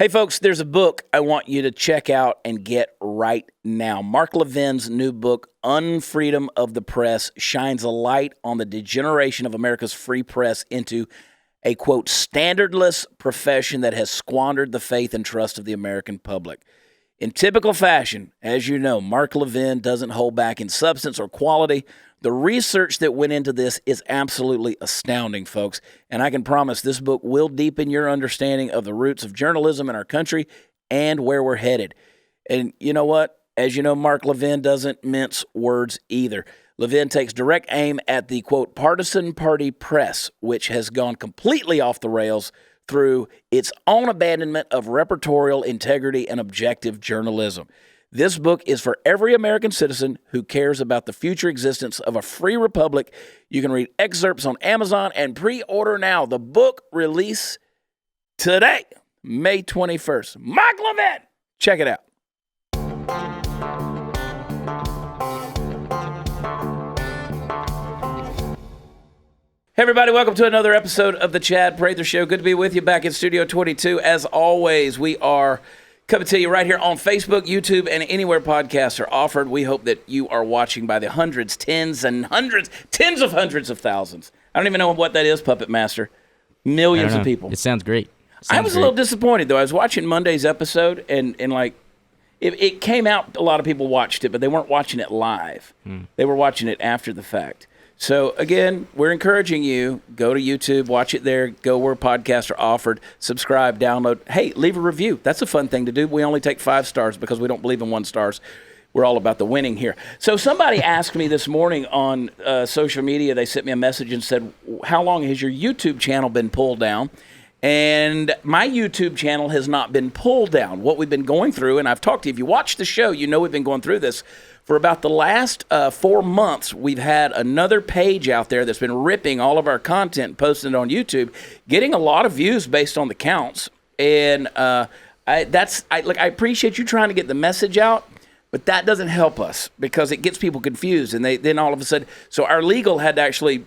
Hey, folks, there's a book I want you to check out and get right now. Mark Levin's new book, Unfreedom of the Press, shines a light on the degeneration of America's free press into a, quote, standardless profession that has squandered the faith and trust of the American public. In typical fashion, as you know, Mark Levin doesn't hold back in substance or quality. The research that went into this is absolutely astounding, folks. And I can promise this book will deepen your understanding of the roots of journalism in our country and where we're headed. And you know what? As you know, Mark Levin doesn't mince words either. Levin takes direct aim at the, quote, partisan party press, which has gone completely off the rails through its own abandonment of reportorial integrity and objective journalism. This book is for every American citizen who cares about the future existence of a free republic. You can read excerpts on Amazon and pre-order now. The book release today, May 21st. Mark Levin, check it out. Hey, everybody, welcome to another episode of the Chad Prather Show. Good to be with you back in Studio 22. As always, we are coming to you right here on Facebook, YouTube, and anywhere podcasts are offered. We hope that you are watching by the hundreds, tens of hundreds of thousands. I don't even know what that is, Puppet Master. Millions of people. It sounds great. I was a little disappointed, though. I was watching Monday's episode, and like, it came out, a lot of people watched it, but they weren't watching it live. They were watching it after the fact. So, again, we're encouraging you, go to YouTube, watch it there, go where podcasts are offered, subscribe, download. Hey, leave a review. That's a fun thing to do. We only take 5 stars because we don't believe in 1 stars. We're all about the winning here. So somebody asked me this morning on social media, they sent me a message and said, how long has your YouTube channel been pulled down? And my YouTube channel has not been pulled down. What we've been going through, and I've talked to you, if you watch the show, you know we've been going through this. For about the last 4 months, we've had another page out there that's been ripping all of our content, posting it on YouTube, getting a lot of views based on the counts. And I appreciate you trying to get the message out, but that doesn't help us because it gets people confused. And then all of a sudden, so our legal had to actually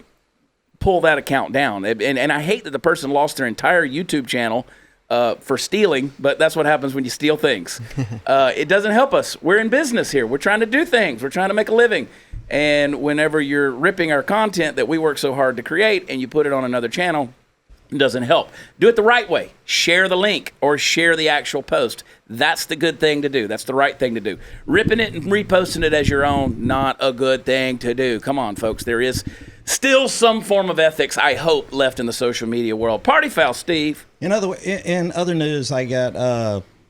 pull that account down. And I hate that the person lost their entire YouTube channel for stealing, but that's what happens when you steal things. It doesn't help us. We're in business here. We're trying to do things. We're trying to make a living. And whenever you're ripping our content that we work so hard to create and you put it on another channel, it doesn't help. Do it the right way. Share the link or share the actual post. That's the good thing to do. That's the right thing to do. Ripping it and reposting it as your own, not a good thing to do. Come on, folks. There is still some form of ethics, I hope, left in the social media world. Party foul, Steve. In other news, I got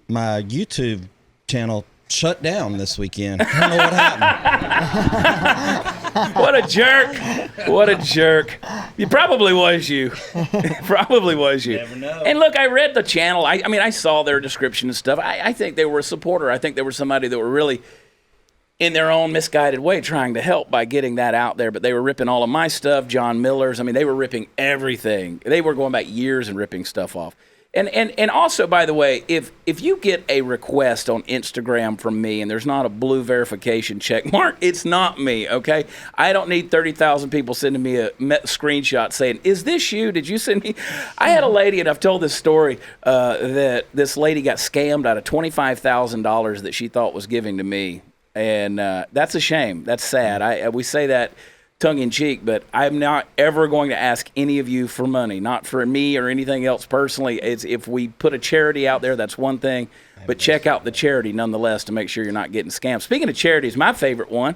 my YouTube channel shut down this weekend. I don't know what happened. What a jerk. What a jerk. It probably was you. It probably was you. Never know. And look, I read the channel. I mean, I saw their description and stuff. I think they were a supporter. I think they were somebody that were really, in their own misguided way, trying to help by getting that out there. But they were ripping all of my stuff, John Miller's. I mean, they were ripping everything. They were going back years and ripping stuff off. And also, by the way, if you get a request on Instagram from me and there's not a blue verification check mark, it's not me, okay? I don't need 30,000 people sending me a screenshot saying, is this you? Did you send me? I had a lady, and I've told this story, that this lady got scammed out of $25,000 that she thought was giving to me. And that's a shame. That's sad. We say that tongue-in-cheek, but I'm not ever going to ask any of you for money, not for me or anything else personally. It's if we put a charity out there, that's one thing, but check out the charity nonetheless to make sure you're not getting scammed. Speaking of charities, my favorite one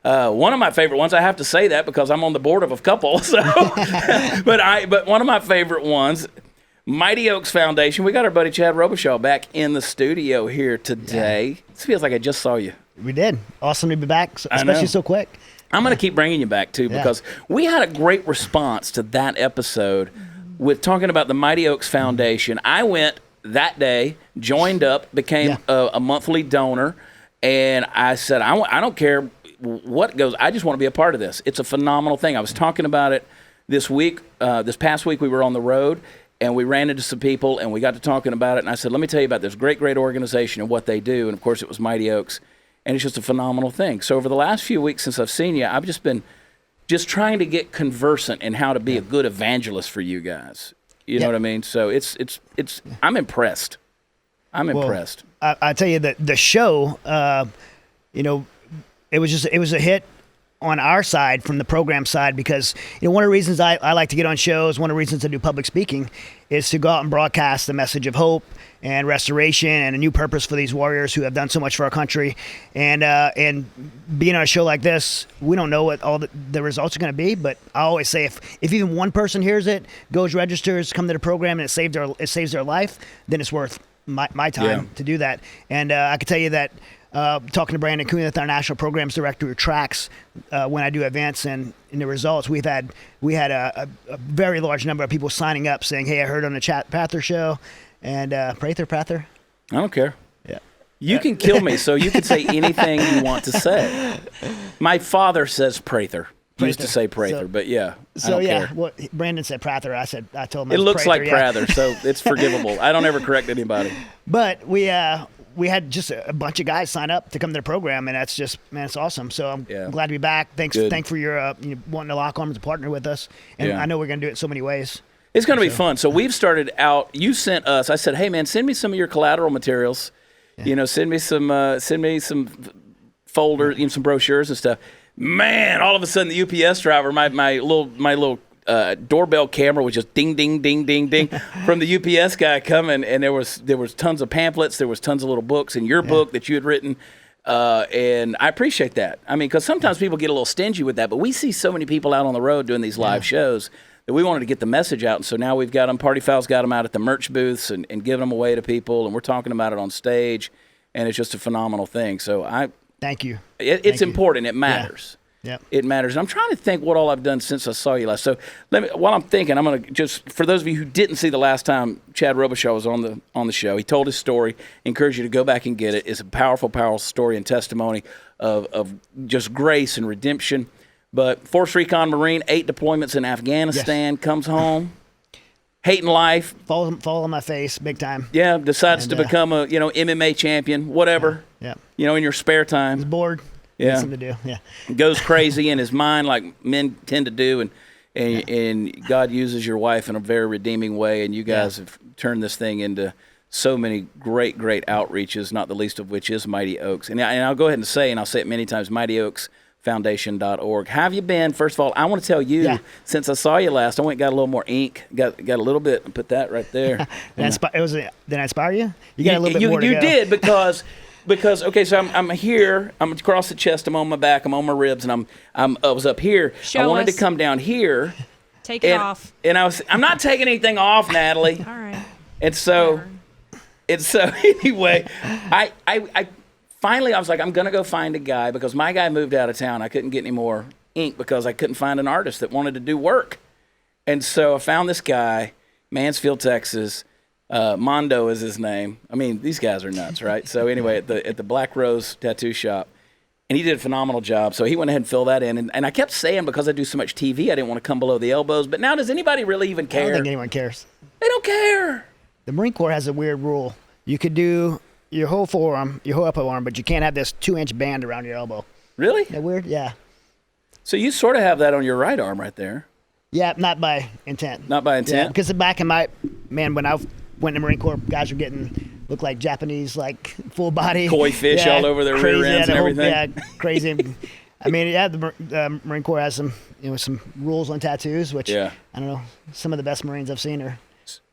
of my favorite ones, I have to say that because I'm on the board of a couple, so but one of my favorite ones, Mighty Oaks Foundation. We got our buddy Chad Robichaux back in the studio here today. Yeah. This feels like I just saw you. We did. Awesome to be back, especially so quick. I'm going to keep bringing you back, too, because we had a great response to that episode with talking about the Mighty Oaks Foundation. I went that day, joined up, became a monthly donor, and I said, I don't care what goes. I just want to be a part of this. It's a phenomenal thing. I was talking about it this week. This past week we were on the road, and we ran into some people, and we got to talking about it, and I said, let me tell you about this great organization and what they do, and, of course, it was Mighty Oaks. And it's just a phenomenal thing. So over the last few weeks since I've seen you, I've just been trying to get conversant in how to be a good evangelist for you guys. You know what I mean? So it's I'm impressed. I'm impressed. I tell you that the show, it was a hit on our side, from the program side, because one of the reasons I like to get on shows, one of the reasons I do public speaking, is to go out and broadcast the message of hope and restoration and a new purpose for these warriors who have done so much for our country. And being on a show like this, we don't know what all the results are going to be, but I always say if even one person hears it, goes, registers, come to the program, and it saves their life, then it's worth my time to do that. And I can tell you that talking to Brandon Kunith, our national programs director, who tracks when I do events and in the results, we had a very large number of people signing up saying, "Hey, I heard on the Chad Prather Show," and Prather. I don't care. Yeah, you can kill me, so you can say anything you want to say. My father says Prather. Used to say Prather, but yeah. I don't care. Well, Brandon said Prather. I told him it looks Prather, like Prather, so it's forgivable. I don't ever correct anybody. But we had just a bunch of guys sign up to come to the program, and that's just, man, it's awesome. So I'm glad to be back. Thanks for your wanting to lock arms and partner with us. And I know we're going to do it so many ways. It's going to be fun. So we've started out. You sent us. I said, "Hey man, send me some of your collateral materials. Send me some folders, some brochures and stuff." Man, all of a sudden the UPS driver, my little doorbell camera was just ding, ding, ding, ding, ding from the UPS guy coming, and there was tons of pamphlets, there was tons of little books, and your book that you had written, and I appreciate that. I mean, because sometimes people get a little stingy with that, but we see so many people out on the road doing these live shows that we wanted to get the message out, and so now we've got them. Party Foul's got them out at the merch booths and giving them away to people, and we're talking about it on stage, and it's just a phenomenal thing. So Thank you. It's important. It matters. Yeah. It matters. And I'm trying to think what all I've done since I saw you last. So while I'm thinking, I'm going to just, for those of you who didn't see the last time Chad Robichaux was on the show, he told his story. Encourage you to go back and get it. It's a powerful, powerful story and testimony of just grace and redemption. But Force Recon Marine, 8 deployments in Afghanistan, comes home. Hating life. Fall on my face, big time. Yeah, decides to become a MMA champion, whatever. Yeah. In your spare time. He's bored. Yeah. Something to do. Yeah. Goes crazy in his mind like men tend to do, and God uses your wife in a very redeeming way, and you guys have turned this thing into so many great, great outreaches, not the least of which is Mighty Oaks. And I'll go ahead and say, and I'll say it many times, MightyOaksFoundation.org. How have you been? First of all, I want to tell you, since I saw you last, I went and got a little more ink, got a little bit, put that right there. Did I inspire you? You got a little bit more to go. You did, because okay, so I'm here, I'm across the chest, I'm on my back, I'm on my ribs, and I was up here. I wanted to come down here. Take it off. And I'm not taking anything off, Natalie. All right. And so anyway, I finally I was like, I'm gonna go find a guy, because my guy moved out of town. I couldn't get any more ink because I couldn't find an artist that wanted to do work. And so I found this guy, Mansfield, Texas. Mondo is his name. I mean, these guys are nuts, right? So anyway, at the Black Rose Tattoo Shop, and he did a phenomenal job. So he went ahead and filled that in. And I kept saying, because I do so much TV, I didn't want to come below the elbows. But now, does anybody really even care? I don't think anyone cares. They don't care. The Marine Corps has a weird rule. You could do your whole forearm, your whole upper arm, but you can't have this 2-inch band around your elbow. Really? Isn't that weird? Yeah. So you sort of have that on your right arm right there. Yeah, not by intent. Not by intent? Yeah, because back in when I went in the Marine Corps, guys were looked like Japanese, like full body. Koi fish all over their rear ends and everything. Crazy. I mean, the Marine Corps has some rules on tattoos, which I don't know. Some of the best Marines I've seen are.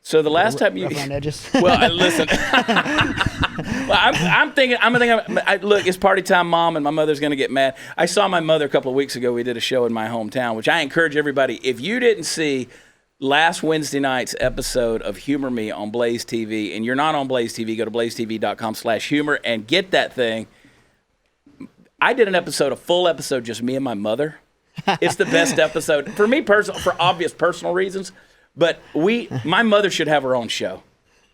So the last time you, around edges. Well, listen. Well, I'm thinking. Look, it's party time, Mom, and my mother's going to get mad. I saw my mother a couple of weeks ago. We did a show in my hometown, which I encourage everybody. If you didn't see last Wednesday night's episode of Humor Me on Blaze TV, and you're not on Blaze TV, go to blazetv.com/humor and get that thing. I did a full episode, just me and my mother. It's the best episode for me personally, for obvious personal reasons. But my mother should have her own show.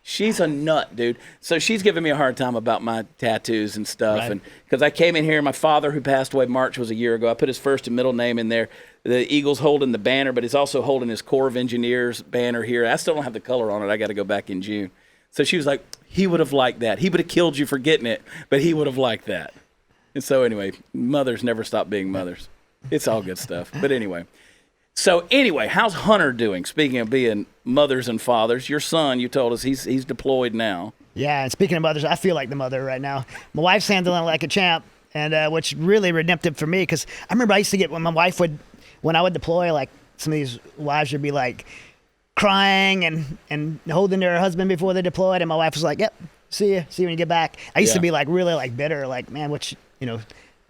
She's a nut, dude. So she's giving me a hard time about my tattoos and stuff. Right. And because I came in here, my father, who passed away March, was a year ago. I put his first and middle name in there. The Eagle's holding the banner, but he's also holding his Corps of Engineers banner here. I still don't have the color on it. I got to go back in June. So she was like, he would have liked that. He would have killed you for getting it, but he would have liked that. And so anyway, mothers never stop being mothers. It's all good stuff. But anyway. So anyway, how's Hunter doing? Speaking of being mothers and fathers, your son, you told us he's deployed now. Yeah, and speaking of mothers, I feel like the mother right now. My wife's handling it like a champ, and which really redemptive for me, because I remember I used to get when I would deploy, like some of these wives would be like crying and holding their husband before they deployed, and my wife was like, "Yep, see you when you get back." I used to be like really like bitter, like, man,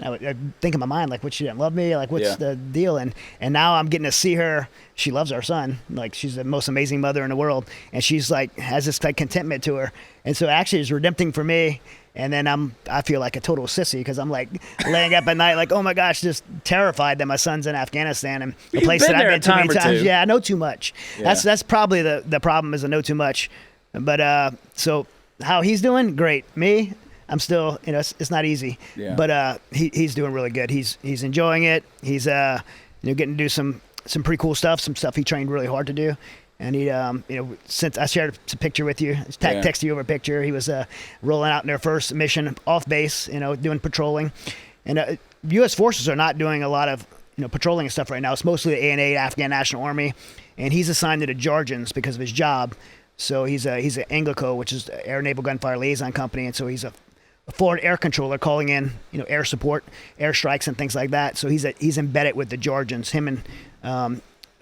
I would think in my mind, like, what, she didn't love me? Like, what's the deal? And now I'm getting to see her. She loves our son. Like, she's the most amazing mother in the world. And she's like, has this like contentment to her. And so actually it's redempting for me. And then I feel like a total sissy because I'm like laying up at night, like, oh my gosh, just terrified that my son's in Afghanistan and a place that I've been too many times. Yeah, I know too much. Yeah. That's probably the problem, is I know too much. But so how he's doing? Great. Me? I'm still, it's not easy, but he's doing really good. He's enjoying it. He's getting to do some pretty cool stuff, some stuff he trained really hard to do. And he, since I shared a picture with you, texted you over a picture. He was rolling out in their first mission off base, doing patrolling. And U.S. forces are not doing a lot of patrolling and stuff right now. It's mostly the ANA, Afghan National Army, and he's assigned to the Georgians because of his job. So he's an Anglico, which is the Air Naval Gunfire Liaison Company, and so he's a forward air controller calling in, air support, air strikes, and things like that. So he's embedded with the Georgians. Him and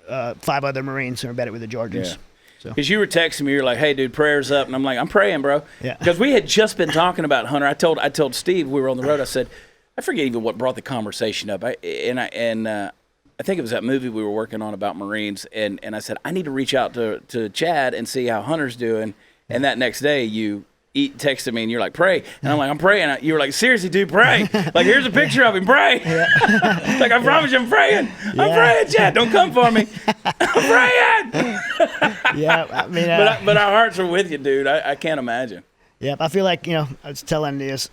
5 other Marines are embedded with the Georgians. Because you were texting me, you're like, "Hey, dude, prayers up," and I'm like, "I'm praying, bro." Yeah. Because we had just been talking about Hunter. I told Steve, we were on the road. I said, I forget even what brought the conversation up. I think it was that movie we were working on about Marines, and I said, I need to reach out to Chad and see how Hunter's doing. And that next day, you texted me and you're like, "Pray," and I'm like, "I'm praying." You were like, "Seriously, dude, pray." Like, here's a picture of him, pray. Like, I promise you, I'm praying. I'm praying, Chad. Don't come for me. I'm praying. I mean, but our hearts are with you, dude. I can't imagine. Yeah, I feel like I was telling this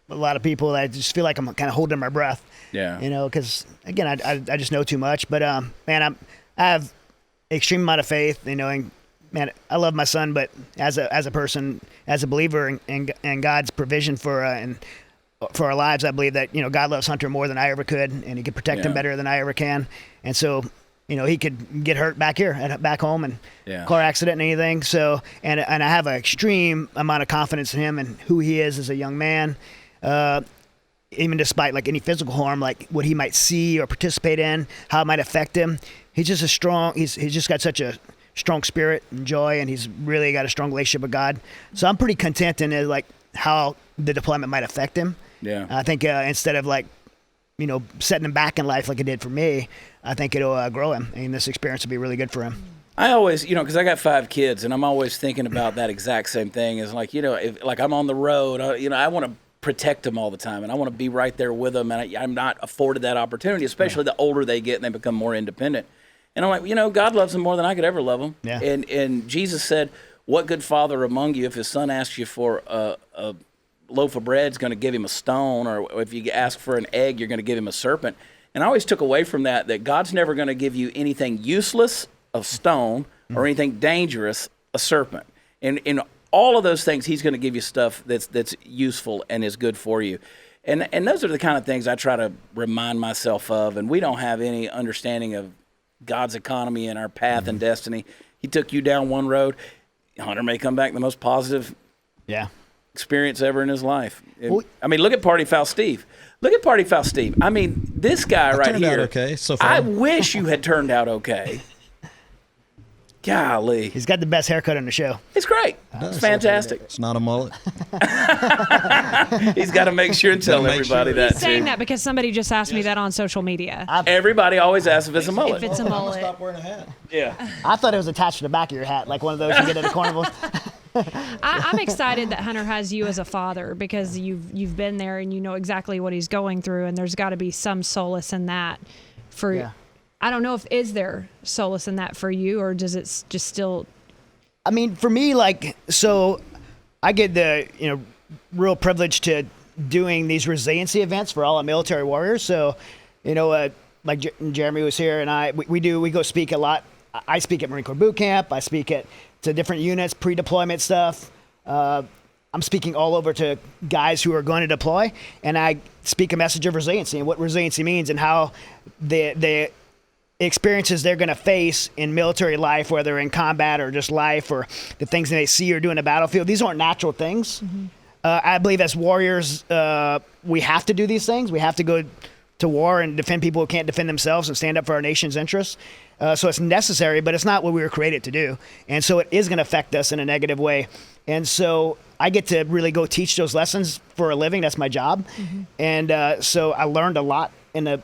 a lot of people that I just feel like I'm kind of holding my breath. Yeah. Because again, I just know too much. But man, I have extreme amount of faith. And man, I love my son, but as a person, as a believer in God's provision for our lives, I believe that God loves Hunter more than I ever could, and He could protect him better than I ever can. And so he could get hurt back here and back home and car accident and anything. So and I have an extreme amount of confidence in him and who he is as a young man. Even despite like any physical harm, like what he might see or participate in, how it might affect him. He's just he's just got such a strong spirit and joy, and he's really got a strong relationship with God. So I'm pretty content in like how the deployment might affect him. Yeah. I think instead of like, setting him back in life like it did for me, I think it'll grow him, and this experience will be really good for him. I always, because I got 5 kids, and I'm always thinking about that exact same thing. Is like, if like I'm on the road, I want to protect them all the time, and I want to be right there with them, and I'm not afforded that opportunity, especially the older they get and they become more independent. And I'm like, God loves them more than I could ever love them. Yeah. And Jesus said, "What good father among you, if his son asks you for a loaf of bread, is going to give him a stone, or if you ask for an egg, you're going to give him a serpent?" And I always took away from that God's never going to give you anything useless, a stone, or anything dangerous, a serpent. And in all of those things, He's going to give you stuff that's useful and is good for you. And those are the kind of things I try to remind myself of. And we don't have any understanding of God's economy and our path and destiny. He took you down one road. Hunter may come back the most positive experience ever in his life. I mean, look at Party Foul Steve. I mean, this guy right turned here. Out okay so far. I wish you had turned out okay. Golly. He's got the best haircut on the show. It's great. It's fantastic. It's not a mullet. He's got to make sure and tell everybody that, He's saying that because somebody just asked me that on social media. Everybody always asks if it's a mullet. If it's a mullet. Stop wearing a hat. Yeah. I thought it was attached to the back of your hat, like one of those you get at the carnival. I'm excited that Hunter has you as a father because you've been there and you know exactly what he's going through, and there's got to be some solace in that for you. I don't know is there solace in that for you, or does it just still? I mean, for me, so I get the, real privilege to doing these resiliency events for all our military warriors. So, like Jeremy was here and we go speak a lot. I speak at Marine Corps boot camp. I speak to different units, pre-deployment stuff. I'm speaking all over to guys who are going to deploy, and I speak a message of resiliency and what resiliency means and how experiences they're going to face in military life, whether in combat or just life, or the things that they see or do in the battlefield. These aren't natural things. I believe as warriors, we have to do these things. We have to go to war and defend people who can't defend themselves and stand up for our nation's interests. So it's necessary, but it's not what we were created to do. And so it is going to affect us in a negative way. And so I get to really go teach those lessons for a living. That's my job. And so I learned a lot and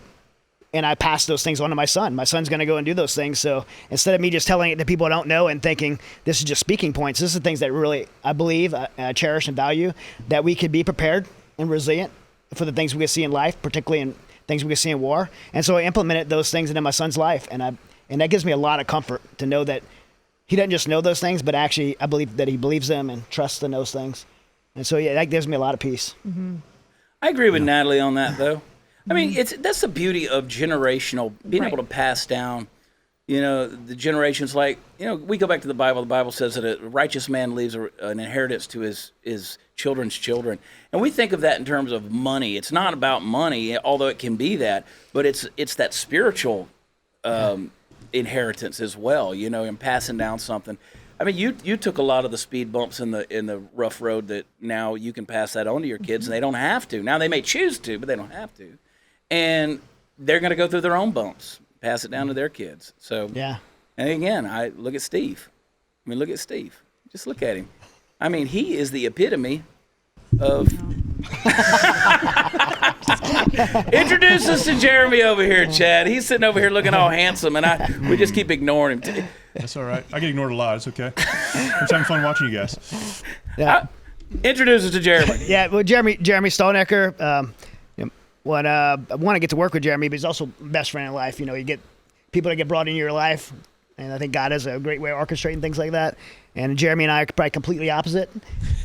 I passed those things on to my son. My son's going to go and do those things. So instead of me just telling it to people I don't know and thinking this is just speaking points, this is things that really, I believe, I cherish and value, that we could be prepared and resilient for the things we can see in life, particularly in things we can see in war. And so I implemented those things into my son's life. And that gives me a lot of comfort to know that he doesn't just know those things, but actually I believe that he believes them and trusts in those things. And so, yeah, that gives me a lot of peace. I agree with Natalie on that, though. I mean, that's the beauty of generational, being able to pass down, the generations. Like, we go back to the Bible. The Bible says that a righteous man leaves an inheritance to his children's children. And we think of that in terms of money. It's not about money, although it can be that, but it's that spiritual inheritance as well, and passing down something. I mean, you took a lot of the speed bumps in the rough road that now you can pass that on to your kids, and they don't have to. Now they may choose to, but they don't have to. And they're going to go through their own bumps, pass it down to their kids. So, yeah. And again, I look at Steve. Look at Steve. Just look at him. I mean, he is the epitome of. Introduce us to Jeremy over here, Chad. He's sitting over here looking all handsome, and we just keep ignoring him. That's all right. I get ignored a lot. It's okay. I'm just having fun watching you guys. Yeah. Introduce us to Jeremy. Yeah, well, Jeremy Stalnecker. I want to get to work with Jeremy, but he's also best friend in life. You get people that get brought into your life, and I think God has a great way of orchestrating things like that. And Jeremy and I are probably completely opposite,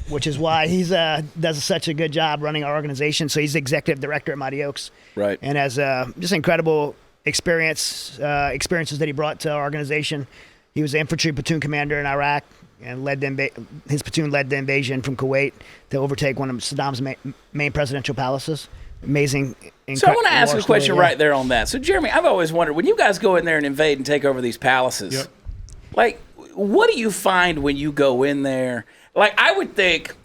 which is why he's does such a good job running our organization. So he's the executive director at Mighty Oaks, right? And has just incredible experiences that he brought to our organization. He was the infantry platoon commander in Iraq and his platoon led the invasion from Kuwait to overtake one of Saddam's main presidential palaces. Amazing. So I want to ask a question right there on that. So Jeremy, I've always wondered, when you guys go in there and invade and take over these palaces, like, what do you find when you go in there? Like, I would think,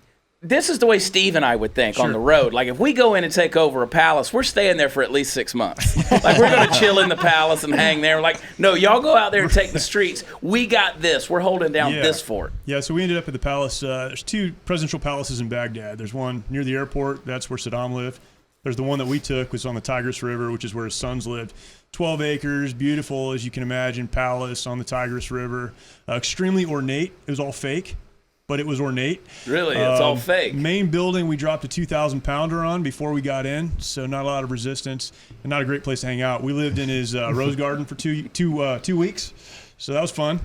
this is the way Steve and I would think on the road. Like, if we go in and take over a palace, we're staying there for at least 6 months. Like, we're going to chill in the palace and hang there. Like, no, y'all go out there and take the streets. We got this. We're holding down this fort. Yeah, so we ended up at the palace. There's 2 presidential palaces in Baghdad. There's one near the airport. That's where Saddam lived. There's the one that we took, was on the Tigris River, which is where his sons lived. 12 acres, beautiful, as you can imagine, palace on the Tigris River. Extremely ornate. It was all fake, but it was ornate. Really? It's all fake? Main building, we dropped a 2,000-pounder on before we got in, so not a lot of resistance and not a great place to hang out. We lived in his rose garden for two weeks, so that was fun.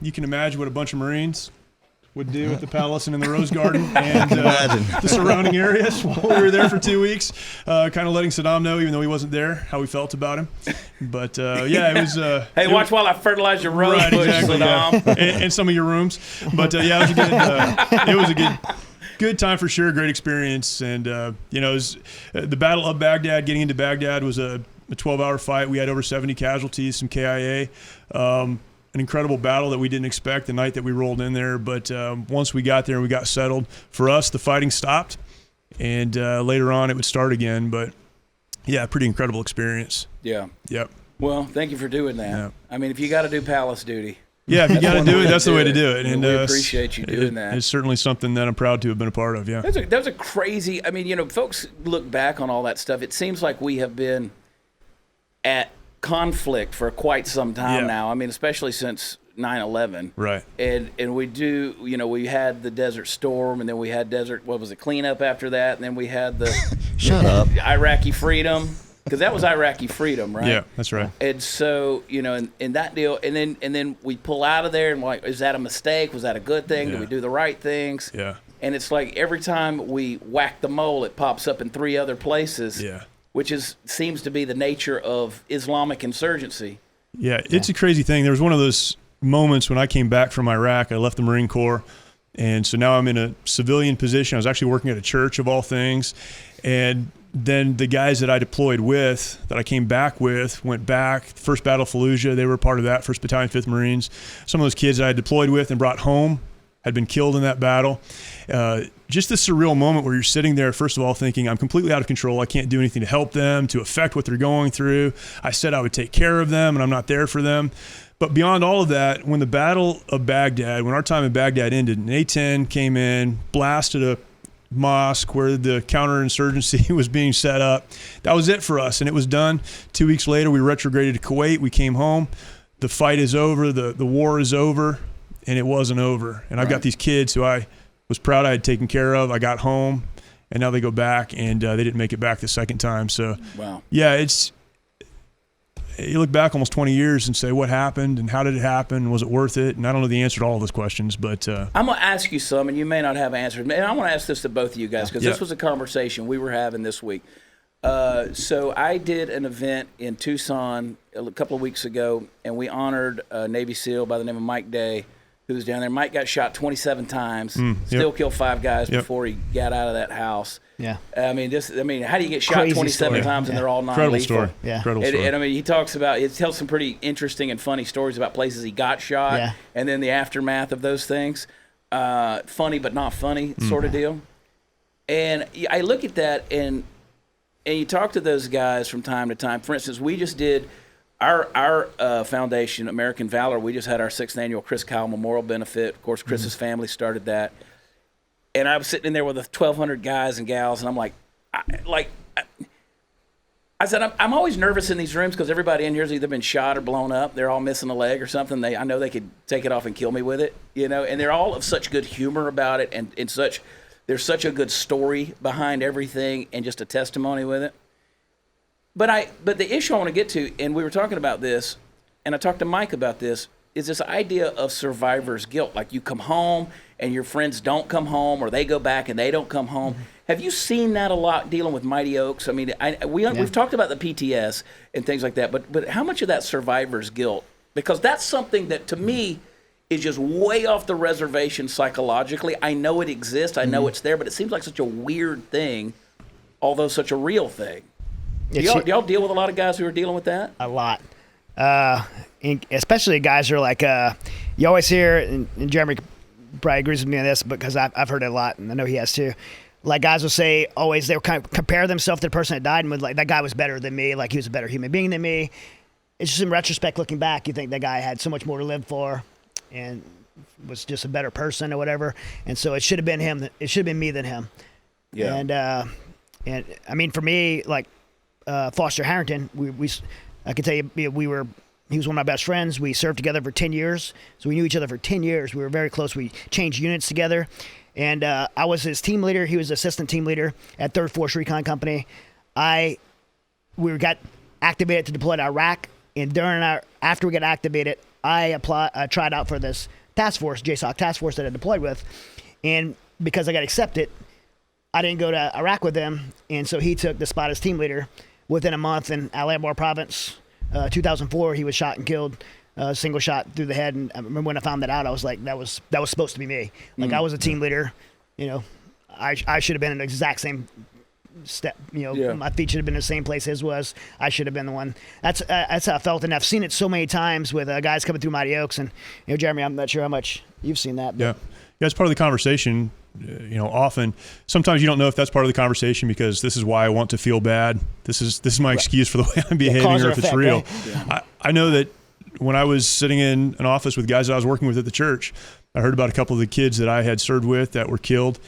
You can imagine what a bunch of Marines would do at the palace and in the rose garden and the surrounding areas while we were there for 2 weeks, kind of letting Saddam know, even though he wasn't there, how we felt about him. But it was. Hey, watch while I fertilize your rose bush, exactly, Saddam, and some of your rooms. But it was a good. It was a good time for sure. Great experience, and it was the Battle of Baghdad. Getting into Baghdad was a 12-hour fight. We had over 70 casualties, some KIA. An incredible battle that we didn't expect the night that we rolled in there. But once we got there and we got settled, for us, the fighting stopped. And later on, it would start again. But, yeah, pretty incredible experience. Yeah. Yep. Well, thank you for doing that. Yeah. I mean, if you got to do palace duty. Yeah, if you got to do it, that's the way to do it. And we appreciate you doing that. It's certainly something that I'm proud to have been a part of, yeah. That was a crazy, I mean, folks look back on all that stuff. It seems like we have been at conflict for quite some time now. I mean, especially since 9/11. Right. And we do, we had the Desert Storm, and then we had cleanup after that, and then we had the Shut up. Iraqi freedom, because that was Iraqi freedom, right? Yeah, that's right. And so, in that deal, and then we pull out of there, and like, is that a mistake? Was that a good thing? Did we do the right things? Yeah. And it's like every time we whack the mole, it pops up in 3 other places. Yeah. Which seems to be the nature of Islamic insurgency. Yeah, it's a crazy thing. There was one of those moments when I came back from Iraq. I left the Marine Corps, and so now I'm in a civilian position. I was actually working at a church, of all things, and then the guys that I deployed with, that I came back with, went back. First Battle of Fallujah, they were part of that, 1st Battalion, 5th Marines. Some of those kids I had deployed with and brought home had been killed in that battle. Just this surreal moment where you're sitting there, first of all, thinking, I'm completely out of control. I can't do anything to help them, to affect what they're going through. I said I would take care of them, and I'm not there for them. But beyond all of that, when the Battle of Baghdad, when our time in Baghdad ended, an A-10 came in, blasted a mosque where the counterinsurgency was being set up. That was it for us, and it was done. 2 weeks later, we retrograded to Kuwait. We came home. The fight is over. The war is over, and it wasn't over. And I've got these kids who I was proud I had taken care of. I got home, and now they go back, and they didn't make it back the second time. So, yeah, you look back almost 20 years and say, what happened and how did it happen? Was it worth it? And I don't know the answer to all those questions, but I'm going to ask you some, and you may not have answers. And I want to ask this to both of you guys because this was a conversation we were having this week. So I did an event in Tucson a couple of weeks ago, and we honored a Navy SEAL by the name of Mike Day, who was down there. Mike got shot 27 times, still killed 5 guys before he got out of that house. Yeah, how do you get shot Crazy 27 story. times and they're all non-lethal? Incredible story. Yeah. Incredible story. And I mean, he tells some pretty interesting and funny stories about places he got shot and then the aftermath of those things. Funny but not funny sort of deal. And I look at that and you talk to those guys from time to time. For instance, we just did our foundation, American Valor. We just had our 6th annual Chris Kyle Memorial Benefit. Of course, Chris's family started that. And I was sitting in there with 1,200 guys and gals, and I'm like, I said, I'm always nervous in these rooms because everybody in here has either been shot or blown up. They're all missing a leg or something. I know they could take it off and kill me with it, and they're all of such good humor about it, and there's such a good story behind everything and just a testimony with it. But the issue I want to get to, and we were talking about this, and I talked to Mike about this, is this idea of survivor's guilt. Like you come home and your friends don't come home, or they go back and they don't come home. Mm-hmm. Have you seen that a lot dealing with Mighty Oaks? I mean, we've talked about the PTS and things like that, but how much of that survivor's guilt? Because that's something that to me is just way off the reservation psychologically. I know it exists, I know it's there, but it seems like such a weird thing, although such a real thing. Do y'all deal with a lot of guys who are dealing with that? A lot. Especially guys who are like, you always hear, and Jeremy probably agrees with me on this because I've heard it a lot, and I know he has too. Like guys will say always, they'll kind of compare themselves to the person that died and would like, that guy was better than me, like he was a better human being than me. It's just in retrospect, looking back, you think that guy had so much more to live for and was just a better person or whatever. And so it should have been him. It should have been me than him. Yeah. And I mean, for me, like Foster Harrington, I can tell you, he was one of my best friends. We served together for 10 years. So we knew each other for 10 years. We were very close. We changed units together. And I was his team leader. He was assistant team leader at 3rd Force Recon Company. We got activated to deploy to Iraq. And after we got activated, I tried out for this task force, JSOC task force that I deployed with. And because I got accepted, I didn't go to Iraq with him. And so he took the spot as team leader. Within a month in Al-Anbar province, 2004, he was shot and killed, single shot through the head. And I remember when I found that out, I was like, that was supposed to be me. Like I was a team leader, I should have been in the exact same step. My feet should have been in the same place his was. I should have been the one. That's how I felt, and I've seen it so many times with guys coming through Mighty Oaks. And Jeremy, I'm not sure how much you've seen that. But. Yeah, it's part of the conversation. Often, sometimes you don't know if that's part of the conversation because this is why I want to feel bad. This is my excuse for the way I'm behaving, or if it's real. Right? I know that when I was sitting in an office with guys I was working with at the church, I heard about a couple of the kids that I had served with that were killed,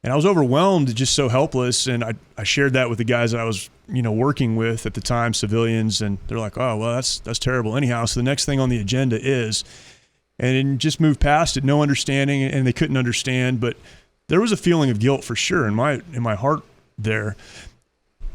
and I was overwhelmed, just so helpless. And I shared that with the guys that I was working with at the time, civilians, and they're like, "Oh, well, that's terrible." Anyhow, so the next thing on the agenda is, and just moved past it, no understanding, and they couldn't understand, but. There was a feeling of guilt for sure in my heart there.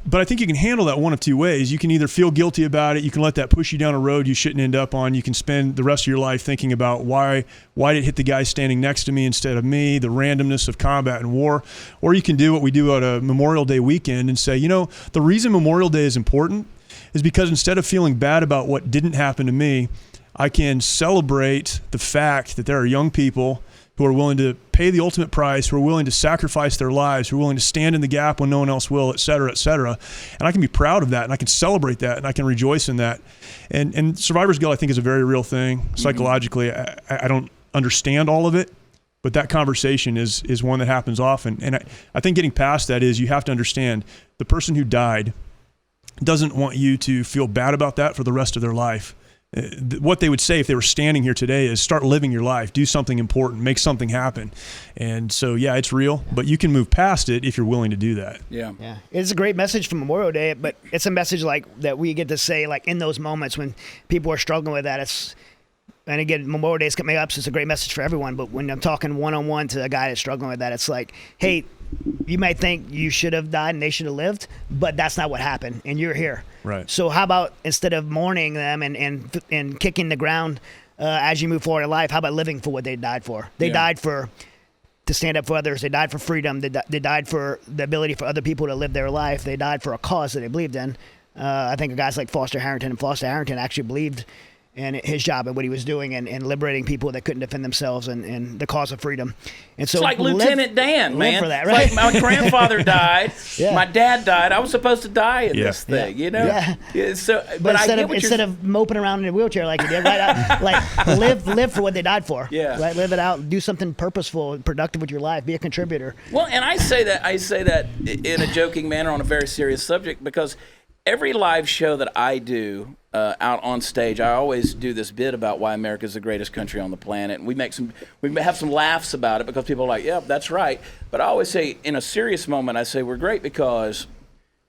But I think you can handle that one of two ways. You can either feel guilty about it, you can let that push you down a road you shouldn't end up on. You can spend the rest of your life thinking about why did it hit the guy standing next to me instead of me, the randomness of combat and war. Or you can do what we do at a Memorial Day weekend and say, the reason Memorial Day is important is because instead of feeling bad about what didn't happen to me, I can celebrate the fact that there are young people who are willing to pay the ultimate price, who are willing to sacrifice their lives, who are willing to stand in the gap when no one else will, et cetera, et cetera. And I can be proud of that, and I can celebrate that, and I can rejoice in that. And survivor's guilt, I think, is a very real thing. Psychologically, I don't understand all of it, but that conversation is one that happens often. And I think getting past that is you have to understand the person who died doesn't want you to feel bad about that for the rest of their life. What they would say if they were standing here today is start living your life, do something important, make something happen. And so, yeah, it's real, but you can move past it if you're willing to do that. Yeah. It's a great message for Memorial Day, but it's a message like that we get to say like in those moments when people are struggling with that. And again, Memorial Day is coming up, so it's a great message for everyone. But when I'm talking one-on-one to a guy that's struggling with that, it's like, hey, you might think you should have died and they should have lived, but that's not what happened, and you're here. Right. So how about instead of mourning them and kicking the ground as you move forward in life, how about living for what they died for? They died to stand up for others. They died for freedom. They died for the ability for other people to live their life. They died for a cause that they believed in. I think of guys like Foster Harrington, and Foster Harrington actually believed in his job and what he was doing and liberating people that couldn't defend themselves and the cause of freedom. And so it's like Lieutenant Dan, man. Live for that, right? It's like my grandfather died. My dad died. I was supposed to die in this thing, you know? Yeah. So, but instead of moping around in a wheelchair like you did, right? Like live for what they died for. Yeah. Right? Live it out. Do something purposeful and productive with your life. Be a contributor. Well, and I say that in a joking manner on a very serious subject, because every live show that I do out on stage, I always do this bit about why America is the greatest country on the planet. And we have some laughs about it because people are like, yeah, that's right. But I always say, in a serious moment, I say we're great because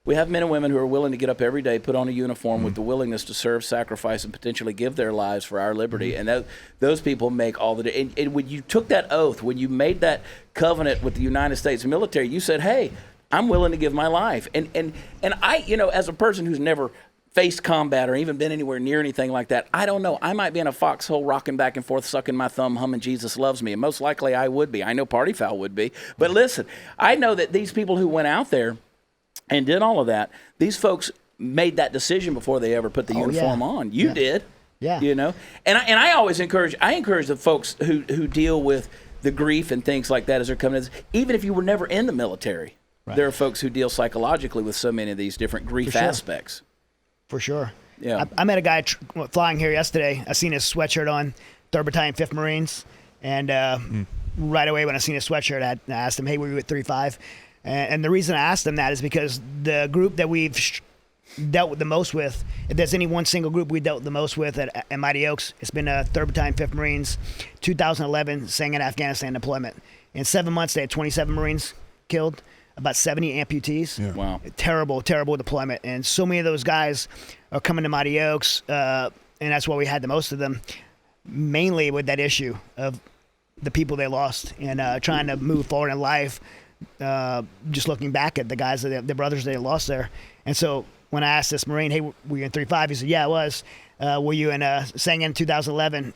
we have men and women who are willing to get up every day, put on a uniform with the willingness to serve, sacrifice, and potentially give their lives for our liberty. And those people make all the and when you took that oath, when you made that covenant with the United States military, you said, hey, I'm willing to give my life. And I, as a person who's never faced combat or even been anywhere near anything like that, I don't know. I might be in a foxhole rocking back and forth, sucking my thumb, humming Jesus Loves Me. And most likely I would be. I know Party Foul would be. But listen, I know that these people who went out there and did all of that, these folks made that decision before they ever put the uniform on. You did. Yeah. And I always encourage the folks who deal with the grief and things like that as they're coming in, even if you were never in the military. Right. There are folks who deal psychologically with so many of these different grief aspects. For sure. Yeah. I met a guy flying here yesterday. I seen his sweatshirt on, 3rd Battalion, 5th Marines. And right away when I seen his sweatshirt, I asked him, hey, were you at 3-5? And the reason I asked him that is because the group that we've dealt with the most with, if there's any one single group we dealt the most with at Mighty Oaks, it's been 3rd Battalion, 5th Marines, 2011, sang in Afghanistan deployment. In 7 months, they had 27 Marines killed, about 70 amputees. Yeah. Wow. Terrible deployment. And so many of those guys are coming to Mighty Oaks, and that's why we had the most of them, mainly with that issue of the people they lost and trying to move forward in life, just looking back at the guys, the brothers they lost there. And so when I asked this Marine, hey, were you in 3-5? He said, yeah, I was. Were you in sang in 2011?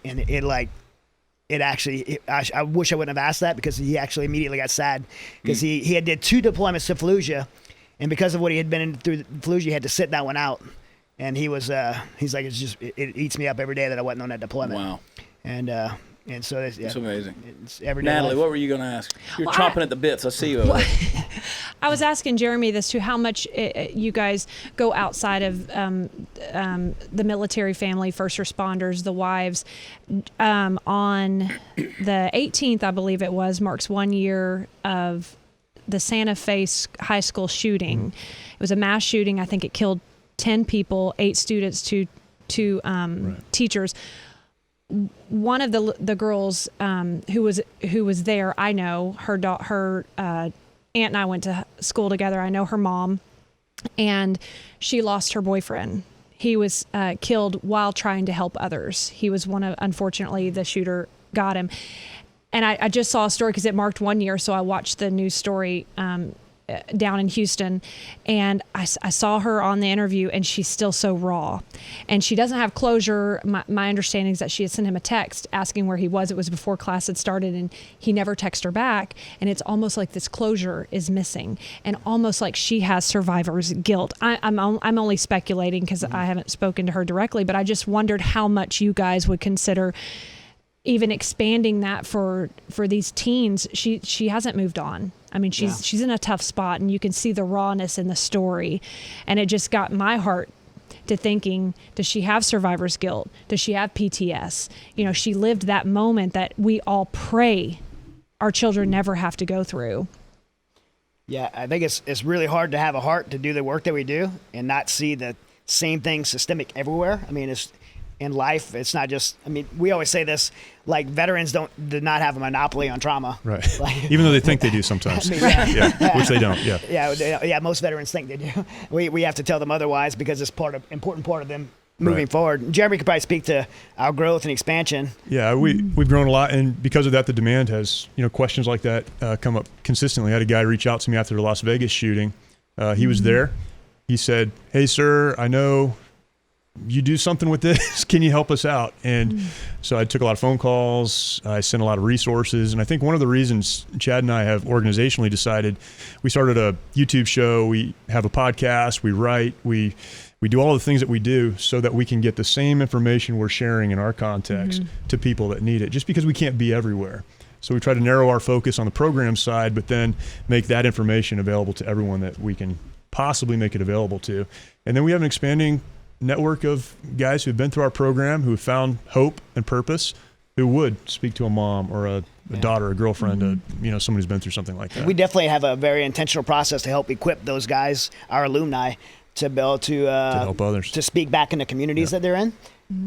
And I wish I wouldn't have asked that because he actually immediately got sad because he had did 2 deployments to Fallujah, and because of what he had been in through Fallujah, he had to sit that one out. And he's like, it eats me up every day that I wasn't on that deployment. Wow. And so it's amazing. It's every day. Natalie, life. What were you going to ask? You're chomping at the bits. I see you over there. I was asking Jeremy this too, how much you guys go outside of the military family, first responders, the wives. On the 18th, I believe it was, marks 1 year of the Santa Fe high school shooting. It was a mass shooting. I think it killed 10 people, 8 students, 2 teachers. One of the girls who was there, I know her aunt and I went to school together. I know her mom, and she lost her boyfriend. He was killed while trying to help others. He was unfortunately, the shooter got him. And I just saw a story because it marked 1 year, so I watched the news story down in Houston, and I saw her on the interview, and she's still so raw, and she doesn't have closure. My understanding is that she had sent him a text asking where he was. It was before class had started, and he never texted her back, and it's almost like this closure is missing, and almost like she has survivor's guilt. I'm only speculating because I haven't spoken to her directly, but I just wondered how much you guys would consider even expanding that for these teens, she hasn't moved on. I mean, she's in a tough spot, and you can see the rawness in the story, and it just got my heart to thinking, does she have survivor's guilt? Does she have PTS? You know, she lived that moment that we all pray our children never have to go through. Yeah, I think it's really hard to have a heart to do the work that we do and not see the same thing systemic everywhere. I mean, it's in life. It's not just. I mean, we always say this: like veterans do not have a monopoly on trauma, right? Like, even though they think they do sometimes, I mean, yeah, which they don't. Yeah, yeah. Most veterans think they do. We have to tell them otherwise because it's important part of them moving forward. Jeremy could probably speak to our growth and expansion. Yeah, we've grown a lot, and because of that, the demand has questions like that come up consistently. I had a guy reach out to me after the Las Vegas shooting. He was there. He said, "Hey, sir, I know you do something with this. Can you help us out?" And so I took a lot of phone calls. I sent a lot of resources. And I think one of the reasons Chad and I have organizationally decided, we started a YouTube show, we have a podcast, we write, we do all the things that we do so that we can get the same information we're sharing in our context to people that need it, just because we can't be everywhere. So we try to narrow our focus on the program side, but then make that information available to everyone that we can possibly make it available to. And then we have an expanding network of guys who've been through our program, who have found hope and purpose, who would speak to a mom or a daughter, a girlfriend, someone who's been through something like that. We definitely have a very intentional process to help equip those guys, our alumni, to be able to help others to speak back in the communities that they're in.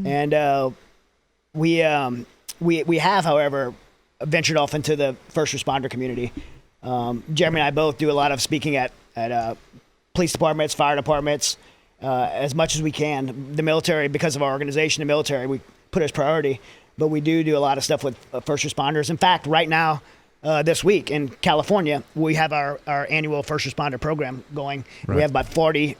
And we have, however, ventured off into the first responder community. Jeremy and I both do a lot of speaking at police departments, fire departments, as much as we can. The military, because of our organization, the military, we put as priority, but we do a lot of stuff with first responders. In fact, right now, this week in California, we have our annual first responder program going. Right. We have about 40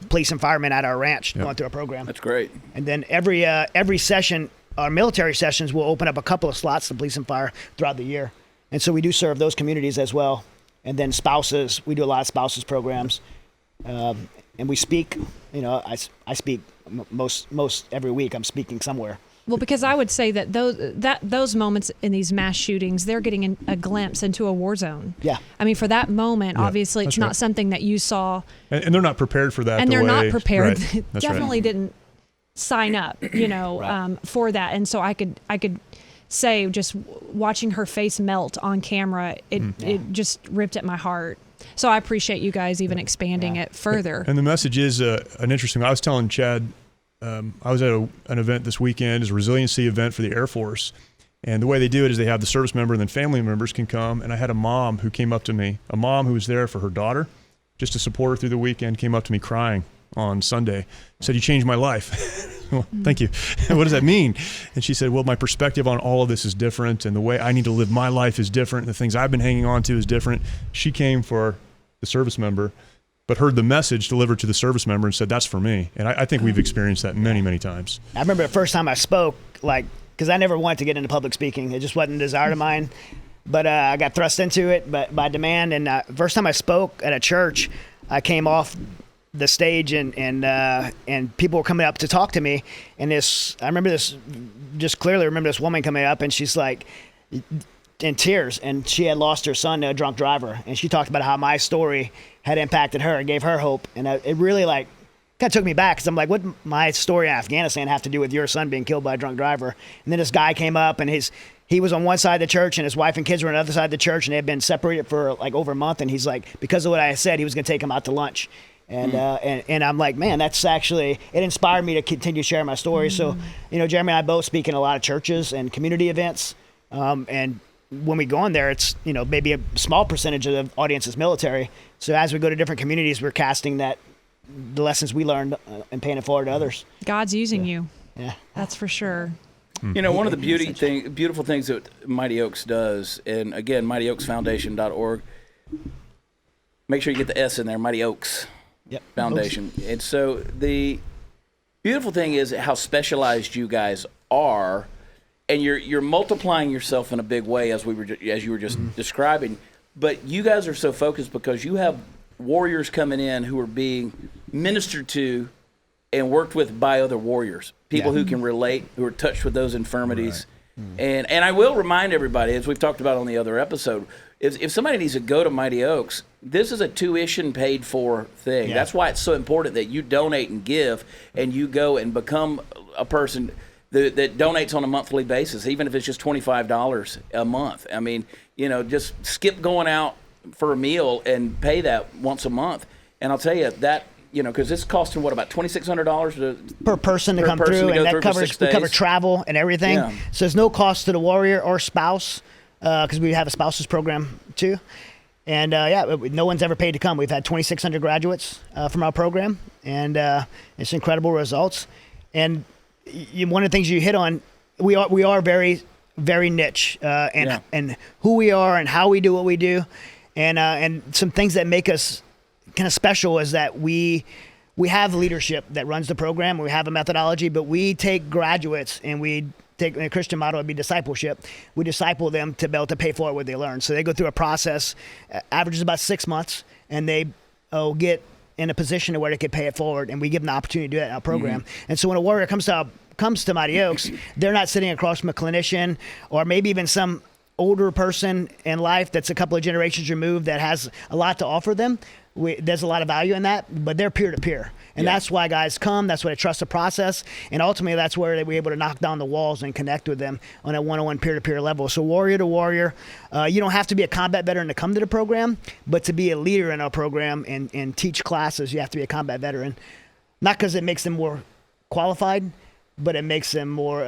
police and firemen at our ranch going through our program. That's great. And then every session, our military sessions, will open up a couple of slots to police and fire throughout the year. And so we do serve those communities as well. And then spouses, we do a lot of spouses programs. And we speak, I speak most every week. I'm speaking somewhere. Well, because I would say that those moments in these mass shootings, they're getting a glimpse into a war zone. Yeah. I mean, for that moment, obviously, it's not something that you saw. And they're not prepared for that. And they're not prepared. Right. Definitely didn't sign up, for that. And so I could say, just watching her face melt on camera, it just ripped at my heart. So I appreciate you guys even expanding it further. And the message is an interesting one. I was telling Chad, I was at an event this weekend, it's a resiliency event for the Air Force. And the way they do it is they have the service member and then family members can come. And I had a mom who came up to me, a mom who was there for her daughter, just to support her through the weekend, came up to me crying on Sunday, said, "You changed my life." Well, thank you. What does that mean? And she said, "Well, my perspective on all of this is different, and the way I need to live my life is different. The things I've been hanging on to is different." She came for the service member, but heard the message delivered to the service member and said, "That's for me." And I think we've experienced that many, many times. I remember the first time I spoke, because I never wanted to get into public speaking. It just wasn't a desire of mine. But I got thrust into it by demand. And first time I spoke at a church, I came off the stage and people were coming up to talk to me. And I remember this, just clearly remember this woman coming up, and she's like in tears, and she had lost her son to a drunk driver. And she talked about how my story had impacted her and gave her hope. And it really kind of took me back, because I'm like, what did my story in Afghanistan have to do with your son being killed by a drunk driver? And then this guy came up, and he was on one side of the church, and his wife and kids were on the other side of the church, and they had been separated for over a month. And he's like, because of what I said, he was going to take him out to lunch. And and I'm like, man, that's actually, it inspired me to continue sharing my story. So, Jeremy and I both speak in a lot of churches and community events. And when we go in there, it's, maybe a small percentage of the audience is military. So as we go to different communities, we're casting the lessons we learned and paying it forward to others. God's using you. Yeah. That's for sure. One of the beautiful things that Mighty Oaks does, and again, mightyoaksfoundation.org, make sure you get the S in there, Mighty Oaks Foundation. Oaks. And so the beautiful thing is how specialized you guys are, and you're multiplying yourself in a big way, as you were just describing. But you guys are so focused because you have warriors coming in who are being ministered to and worked with by other warriors, people who can relate, who are touched with those infirmities. And I will remind everybody, as we've talked about on the other episode, if somebody needs to go to Mighty Oaks, this is a tuition paid for thing. Yeah. That's why it's so important that you donate and give, and you go and become a person that donates on a monthly basis, even if it's just $25 a month. I mean, just skip going out for a meal and pay that once a month. And I'll tell you that, because it's costing about $2,600 per person to come through, and that covers we cover travel and everything. Yeah. So there's no cost to the warrior or spouse, because we have a spouses program too. And no one's ever paid to come. We've had 2,600 graduates from our program, and it's incredible results. And one of the things you hit on, we are very, very niche, and who we are and how we do what we do, and some things that make us kind of special is that we have leadership that runs the program. We have a methodology, but we take graduates and we take the Christian model would be discipleship. We disciple them to be able to pay for what they learn. So they go through a process, averages about 6 months, and they get in a position where they can pay it forward, and we give them the opportunity to do that in our program. And so when a warrior comes to Mighty Oaks, they're not sitting across from a clinician or maybe even some older person in life that's a couple of generations removed that has a lot to offer them. There's a lot of value in that, but they're peer-to-peer. And that's why guys come. That's why they trust the process. And ultimately, that's where we're able to knock down the walls and connect with them on a one-on-one peer-to-peer level. So warrior to warrior, you don't have to be a combat veteran to come to the program, but to be a leader in our program and teach classes, you have to be a combat veteran. Not because it makes them more qualified, but it makes them more,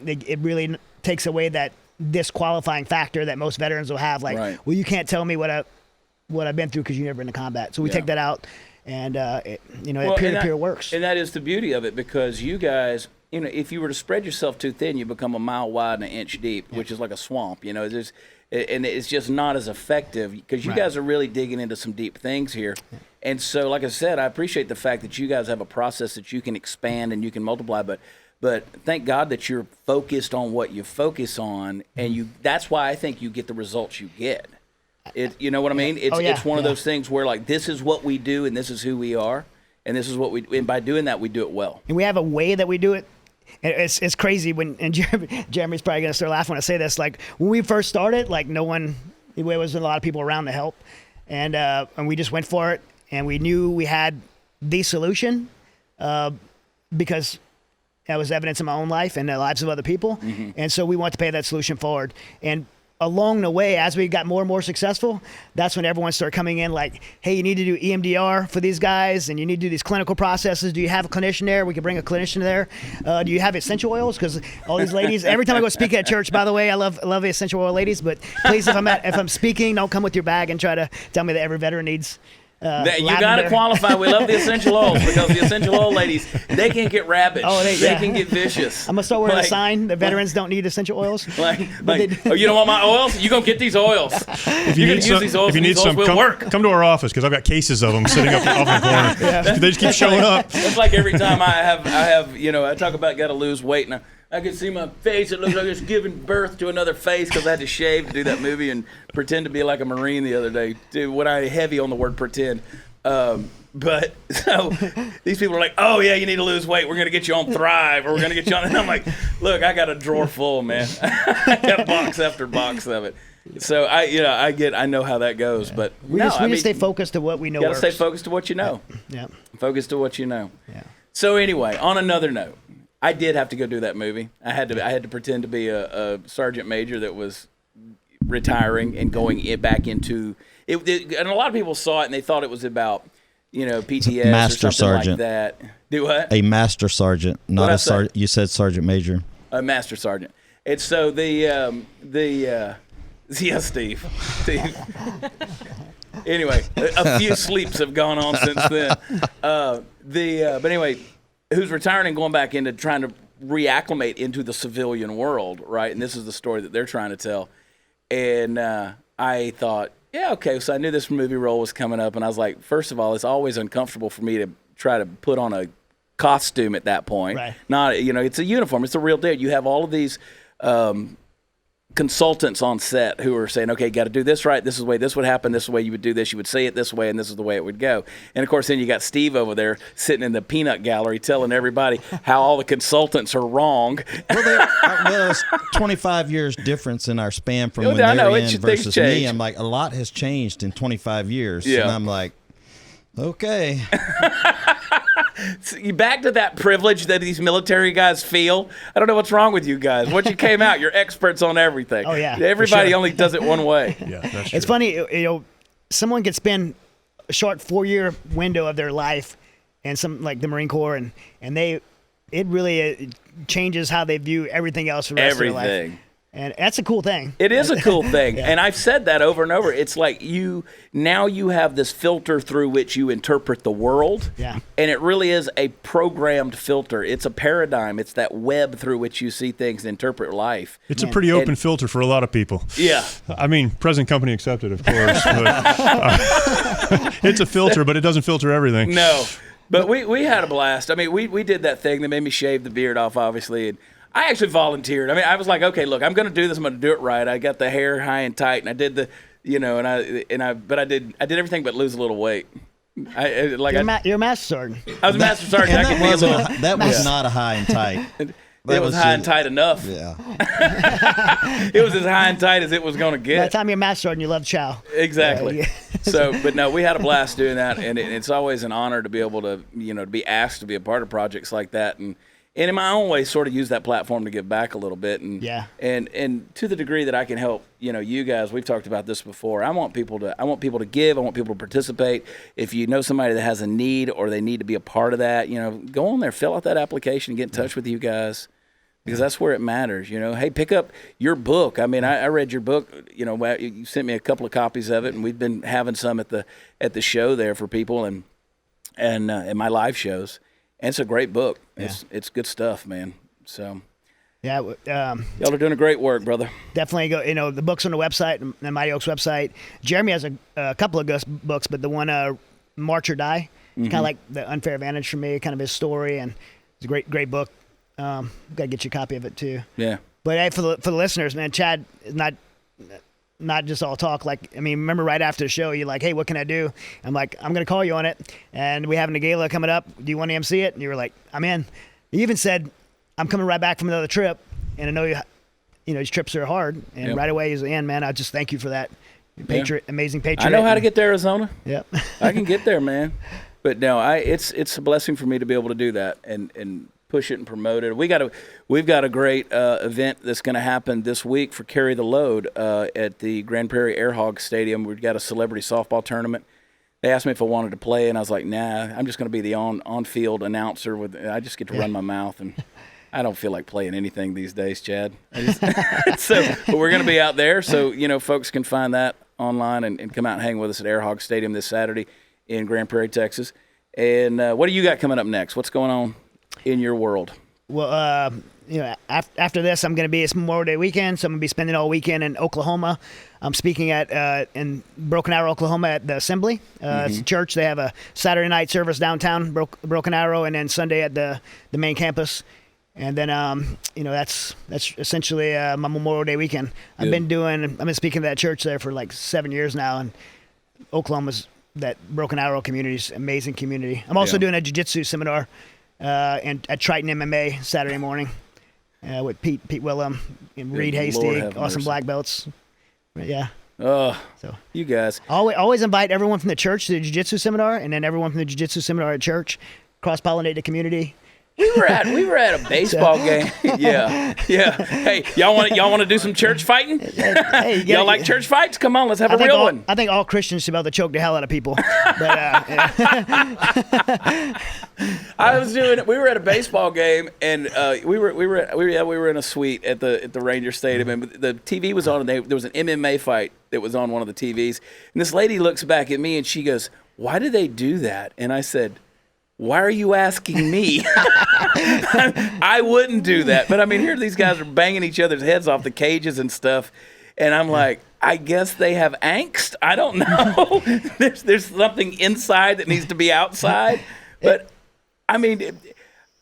it really takes away that disqualifying factor that most veterans will have. Well, you can't tell me what I've been through because you've never been to combat. So we take that out, and peer-to-peer works. And that is the beauty of it, because you guys, if you were to spread yourself too thin, you become a mile wide and an inch deep, which is like a swamp. And it's just not as effective, because you guys are really digging into some deep things here. And so, like I said, I appreciate the fact that you guys have a process that you can expand and you can multiply, but thank God that you're focused on what you focus on, and that's why I think you get the results you get. You know what I mean? It's one of those things where, like, this is what we do, and this is who we are, and this is what and by doing that, we do it well. And we have a way that we do it. It's crazy and Jeremy's probably gonna start laughing when I say this. Like, when we first started, there wasn't a lot of people around to help, and we just went for it, and we knew we had the solution, because that was evidence in my own life and the lives of other people. And so we want to pay that solution forward. And along the way, as we got more and more successful, that's when everyone started coming in like, hey, you need to do EMDR for these guys, and you need to do these clinical processes. Do you have a clinician there? We can bring a clinician there. Do you have essential oils? Because all these ladies, every time I go speak at church, by the way, I love the essential oil ladies, but please, if I'm speaking, don't come with your bag and try to tell me that every veteran needs you got to qualify. We love the essential oils, because the essential oil ladies, they can get rabid. They can get vicious. I'm going to start wearing a sign that veterans don't need essential oils. Oh, you don't want my oils? You're going to get these oils. If you need some, come to our office, because I've got cases of them sitting up off in the corner. They just keep showing up. It's like every time I have I talk about got to lose weight, and I can see my face. It looks like it's giving birth to another face, because I had to shave to do that movie and pretend to be like a Marine the other day. Dude, when I heavy on the word pretend. But so these people are like, oh yeah, you need to lose weight. We're going to get you on Thrive, or we're going to get you on. And I'm like, look, I got a drawer full, man. I got box after box of it. So I know how that goes, but we just stay focused to what we know. You got to stay focused to what you know. Yeah. Focused to what you know. Yeah. So anyway, on another note, I did have to go do that movie. I had to pretend to be a sergeant major that was retiring and going back into it. And a lot of people saw it and they thought it was about, PTS master or something sergeant. like that. Do what? A master sergeant, not a sergeant. You said sergeant major. A master sergeant. And so Steve. Anyway, a few sleeps have gone on since then. But anyway, who's retiring and going back into trying to reacclimate into the civilian world, right? And this is the story that they're trying to tell. And I thought, yeah, okay. So I knew this movie role was coming up, and I was like, first of all, it's always uncomfortable for me to try to put on a costume at that point. Right. Not, it's a uniform. It's a real deal. You have all of these consultants on set who are saying, okay, got to do this right. This is the way this would happen. This is the way you would do this. You would say it this way, and this is the way it would go. And, of course, then you got Steve over there sitting in the peanut gallery telling everybody how all the consultants are wrong. Well, it's 25 years difference in our span from when they're in versus me. I'm like, a lot has changed in 25 years. Yeah. And I'm like, okay. So you back to that privilege that these military guys feel. I don't know what's wrong with you guys. Once you came out, you're experts on everything. Oh, yeah, Everybody for sure. only does it one way. Yeah, that's true. It's funny, someone could spend a short 4-year window of their life and some like the Marine Corps, and it really changes how they view everything else for the rest of their life. Everything. And that's a cool thing. It is a cool thing. Yeah. And I've said that over and over. It's like you have this filter through which you interpret the world. Yeah. And it really is a programmed filter. It's a paradigm. It's that web through which you see things and interpret life. It's a pretty open filter for a lot of people. Yeah. I mean, present company accepted, of course. But, it's a filter, but it doesn't filter everything. No. But we had a blast. I mean, we did that thing that made me shave the beard off, obviously. And I actually volunteered. I mean, I was like, okay, look, I'm going to do this. I'm going to do it right. I got the hair high and tight, and I did but I did everything but lose a little weight. You're a master sergeant. I was a master sergeant. And I could be a little. that was not a high and tight. It was high and tight enough. Yeah. It was as high and tight as it was going to By the get. time you're a master sergeant, you love chow. Exactly. Yeah. So, but no, we had a blast doing that, and it's always an honor to be able to, to be asked to be a part of projects like that, and in my own way, sort of use that platform to give back a little bit, and Yeah. and to the degree that I can help, you guys. We've talked about this before. I want people to give. I want people to participate. If you know somebody that has a need or they need to be a part of that, go on there, fill out that application, get in touch with you guys. Because that's where it matters, Hey, pick up your book. I mean, I read your book. You sent me a couple of copies of it, and we've been having some at the show there for people, and in my live shows. And it's a great book. Yeah. It's good stuff, man. So Yeah. y'all are doing a great work, brother. Definitely go. The book's on the website, the Mighty Oaks website. Jeremy has a couple of books, but the one March or Die, kind of like The Unfair Advantage for me, kind of his story, and it's a great book. Got to get you a copy of it too. Yeah. But hey, for the listeners, man, Chad is not just all talk. Like, I mean, remember right after the show, you're like, hey, what can I do? I'm like, I'm going to call you on it. And we having a gala coming up. Do you want to MC it? And you were like, I'm in. You even said, I'm coming right back from another trip. And I know these trips are hard. And Yep. right away he's in, man. I just thank you for that. Amazing patriot. I know how to get to Arizona. Yep. I can get there, man. But no, it's a blessing for me to be able to do that and push it and promote it. We've got a great event that's going to happen this week for Carry the Load at the Grand Prairie Air Hog Stadium. We've got a celebrity softball tournament. They asked me if I wanted to play, and I was like, nah, I'm just going to be the on-field announcer. I just get to run my mouth, and I don't feel like playing anything these days, Chad. But we're going to be out there, so folks can find that online and come out and hang with us at Air Hog Stadium this Saturday in Grand Prairie, Texas. And what do you got coming up next? What's going on in your world? Well, after this, I'm going to be, it's Memorial Day weekend, so I'm going to be spending all weekend in Oklahoma. I'm speaking in Broken Arrow, Oklahoma at the Assembly. It's a church. They have a Saturday night service downtown Broken Arrow, and then Sunday at the main campus. And then, that's essentially my Memorial Day weekend. I've been speaking to that church there for like 7 years now, and Oklahoma's, that Broken Arrow community is an amazing community. I'm also doing a jiu-jitsu seminar and at Triton MMA Saturday morning with Pete Willem and Reed Hasty, awesome black belts. Yeah. Oh, so you guys. Always invite everyone from the church to the jiu-jitsu seminar, and then everyone from the jiu-jitsu seminar at church. Cross-pollinate the community. We were at a baseball game. Yeah. Hey, y'all want to do some church fighting? Hey, y'all like church fights? Come on, let's have a real one. I think all Christians should be able to choke the hell out of people. But we were at a baseball game, and we were in a suite at the Ranger Stadium, and the TV was on, and there was an MMA fight that was on one of the TVs, and this lady looks back at me and she goes, "Why do they do that?" And I said, "Why are you asking me?" I wouldn't do that. But I mean, here these guys are banging each other's heads off the cages and stuff. And I'm like, I guess they have angst. I don't know. there's something inside that needs to be outside. But I mean,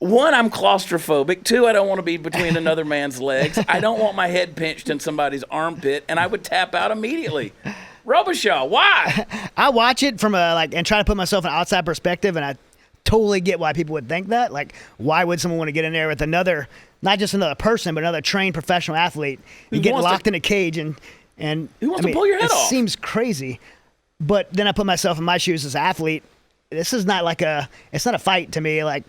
One, I'm claustrophobic. Two, I don't want to be between another man's legs. I don't want my head pinched in somebody's armpit, and I would tap out immediately. Robichaux, why? I watch it from and try to put myself in an outside perspective, and I totally get why people would think that. Like, why would someone want to get in there with another, not just another person, but another trained professional athlete? You get locked in a cage and who wants to pull your head off? It seems crazy. But then I put myself in my shoes as an athlete. This is not it's not a fight to me. Like,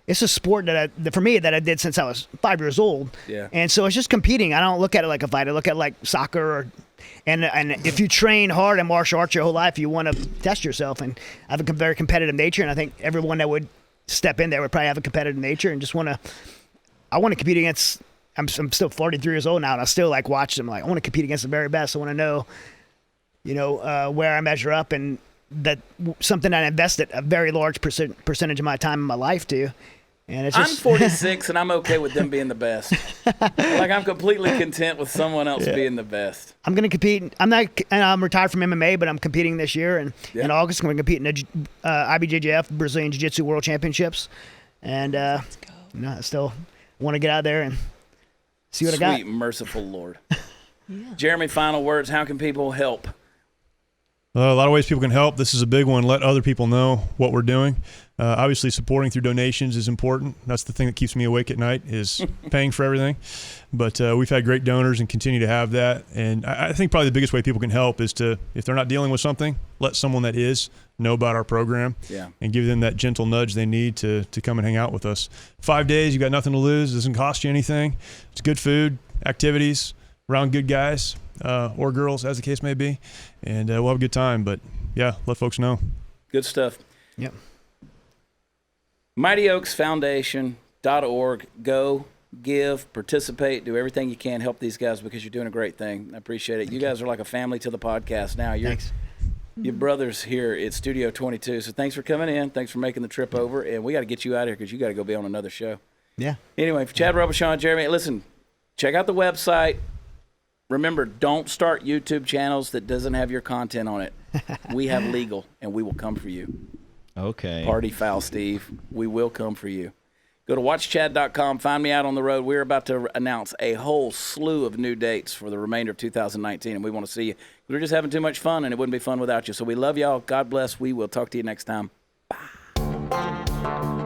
it's a sport for me that I did since I was 5 years old. Yeah. And so it's just competing. I don't look at it like a fight. I look at it like soccer and if you train hard in martial arts your whole life, you want to test yourself and have a very competitive nature. And I think everyone that would step in there would probably have a competitive nature and just I want to compete against, I'm still 43 years old now, and I still watch them. I want to compete against the very best. I want to know, where I measure up, and that something I invested a very large percentage of my time in my life to. And it's just, I'm 46 and I'm okay with them being the best. I'm completely content with someone else being the best. I'm going to compete. I'm retired from MMA, but I'm competing this year. And in August, I'm going to compete in the IBJJF Brazilian Jiu-Jitsu World Championships. And I still want to get out there and see what I got. Sweet, merciful Lord. Jeremy, final words. How can people help? A lot of ways people can help. This is a big one. Let other people know what we're doing. Obviously, supporting through donations is important. That's the thing that keeps me awake at night, is paying for everything. But we've had great donors and continue to have that. And I think probably the biggest way people can help is to, if they're not dealing with something, let someone that is know about our program and give them that gentle nudge they need to come and hang out with us. 5 days, you got nothing to lose. It doesn't cost you anything. It's good food, activities, around good guys or girls, as the case may be. And we'll have a good time. But, let folks know. Good stuff. Yep. MightyOaksFoundation.org. Go, give, participate, do everything you can. Help these guys because you're doing a great thing. I appreciate it. You guys are like a family to the podcast now. Thanks. Your brother's here at Studio 22. So thanks for coming in. Thanks for making the trip over. And we got to get you out of here because you got to go be on another show. Yeah. Anyway, for Chad, Robichaux, and Jeremy, listen, check out the website. Remember, don't start YouTube channels that doesn't have your content on it. We have legal, and we will come for you. Okay. Party foul, Steve. We will come for you. Go to watchchad.com. Find me out on the road. We're about to announce a whole slew of new dates for the remainder of 2019, and we want to see you. We're just having too much fun, and it wouldn't be fun without you. So we love y'all. God bless. We will talk to you next time. Bye.